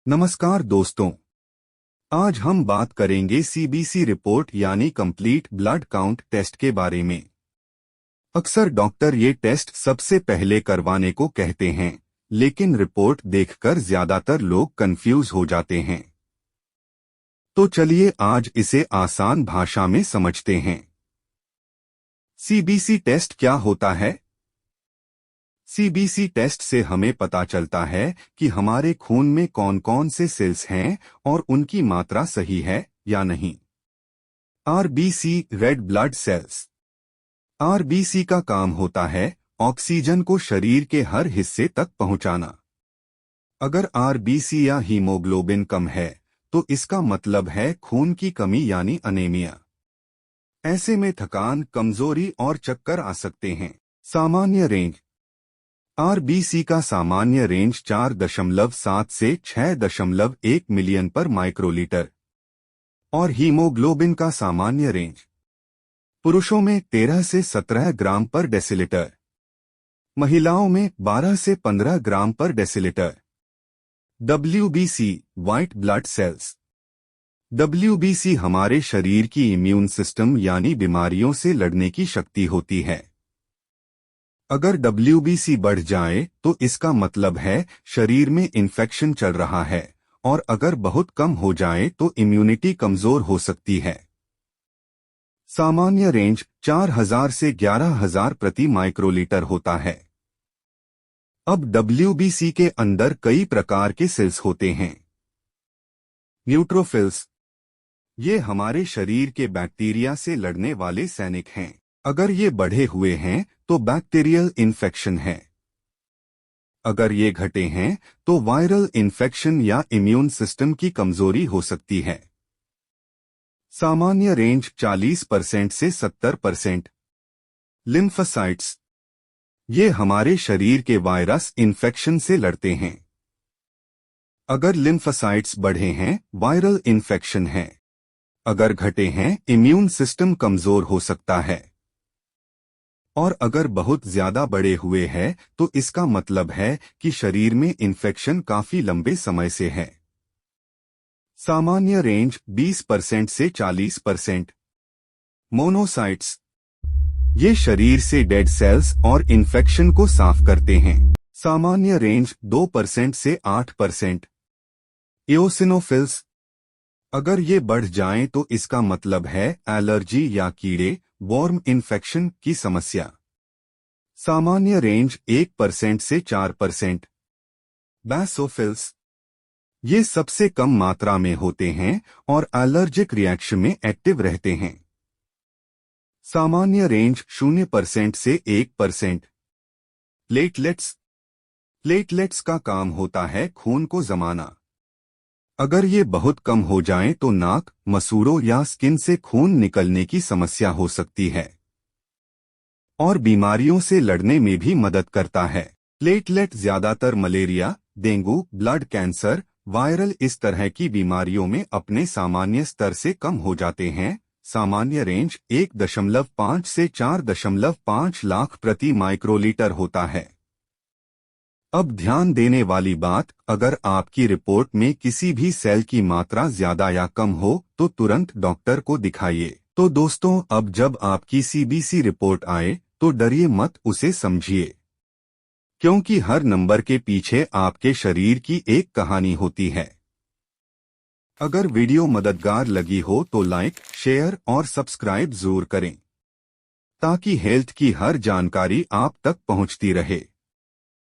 नमस्कार दोस्तों। आज हम बात करेंगे सीबीसी रिपोर्ट यानी कंप्लीट ब्लड काउंट टेस्ट के बारे में। अक्सर डॉक्टर ये टेस्ट सबसे पहले करवाने को कहते हैं, लेकिन रिपोर्ट देखकर ज्यादातर लोग कंफ्यूज हो जाते हैं। तो चलिए आज इसे आसान भाषा में समझते हैं। सीबीसी टेस्ट क्या होता है? सीबीसी टेस्ट से हमें पता चलता है कि हमारे खून में कौन कौन से सेल्स हैं और उनकी मात्रा सही है या नहीं। RBC red blood cells. RBC का काम होता है ऑक्सीजन को शरीर के हर हिस्से तक पहुंचाना। अगर आरबीसी या हीमोग्लोबिन कम है तो इसका मतलब है खून की कमी यानी अनीमिया। ऐसे में थकान, कमजोरी और चक्कर आ सकते हैं। सामान्य रेंज। आरबीसी का सामान्य रेंज 4.7 से 6.1 मिलियन पर माइक्रोलीटर और हीमोग्लोबिन का सामान्य रेंज पुरुषों में 13 से 17 ग्राम पर डेसीलीटर, महिलाओं में 12 से 15 ग्राम पर decilitre. WBC white blood cells. WBC हमारे शरीर की इम्यून सिस्टम यानी बीमारियों से लड़ने की शक्ति होती है। अगर डब्ल्यूबीसी बढ़ जाए तो इसका मतलब है शरीर में इन्फेक्शन चल रहा है, और अगर बहुत कम हो जाए तो इम्यूनिटी कमजोर हो सकती है। सामान्य रेंज 4000 से 11000 प्रति माइक्रोलीटर होता है। अब डब्ल्यूबीसी के अंदर कई प्रकार के सेल्स होते हैं। न्यूट्रोफिल्स। ये हमारे शरीर के बैक्टीरिया से लड़ने वाले सैनिक हैं। अगर ये बढ़े हुए हैं तो बैक्टीरियल इन्फेक्शन है। अगर ये घटे हैं तो वायरल इन्फेक्शन या इम्यून सिस्टम की कमजोरी हो सकती है। सामान्य रेंज 40% से 70%। लिम्फोसाइट्स। ये हमारे शरीर के वायरस इन्फेक्शन से लड़ते हैं। अगर लिम्फोसाइट्स बढ़े हैं, वायरल इन्फेक्शन है। अगर घटे हैं, इम्यून सिस्टम कमजोर हो सकता है। और अगर बहुत ज्यादा बढ़े हुए हैं तो इसका मतलब है कि शरीर में इन्फेक्शन काफी लंबे समय से है। सामान्य रेंज 20% से 40%। मोनोसाइट्स। ये शरीर से डेड सेल्स और इन्फेक्शन को साफ करते हैं। सामान्य रेंज 2% से 8%। एओसिनोफिल्स। अगर ये बढ़ जाएं तो इसका मतलब है एलर्जी या कीड़े, वॉर्म इन्फेक्शन की समस्या। सामान्य रेंज 1% से 4%। बैसोफिल्स। ये सबसे कम मात्रा में होते हैं और एलर्जिक रिएक्शन में एक्टिव रहते हैं। सामान्य रेंज 0% से 1%। प्लेटलेट्स। प्लेटलेट्स का काम होता है खून को जमाना। अगर ये बहुत कम हो जाएं तो नाक, मसूड़ों या स्किन से खून निकलने की समस्या हो सकती है और बीमारियों से लड़ने में भी मदद करता है। प्लेटलेट ज्यादातर malaria, dengue, blood cancer, viral इस तरह की बीमारियों में अपने सामान्य स्तर से कम हो जाते हैं। सामान्य रेंज 1.5 से 4.5 लाख प्रति माइक्रोलीटर होता है। अब ध्यान देने वाली बात, अगर आपकी रिपोर्ट में किसी भी सेल की मात्रा ज्यादा या कम हो तो तुरंत डॉक्टर को दिखाइए। तो दोस्तों, अब जब आपकी सीबीसी रिपोर्ट आए तो डरिए मत, उसे समझिए, क्योंकि हर नंबर के पीछे आपके शरीर की एक कहानी होती है। अगर वीडियो मददगार लगी हो तो लाइक, शेयर और सब्सक्राइब जरूर करें, ताकि हेल्थ की हर जानकारी आप तक पहुंचती रहे।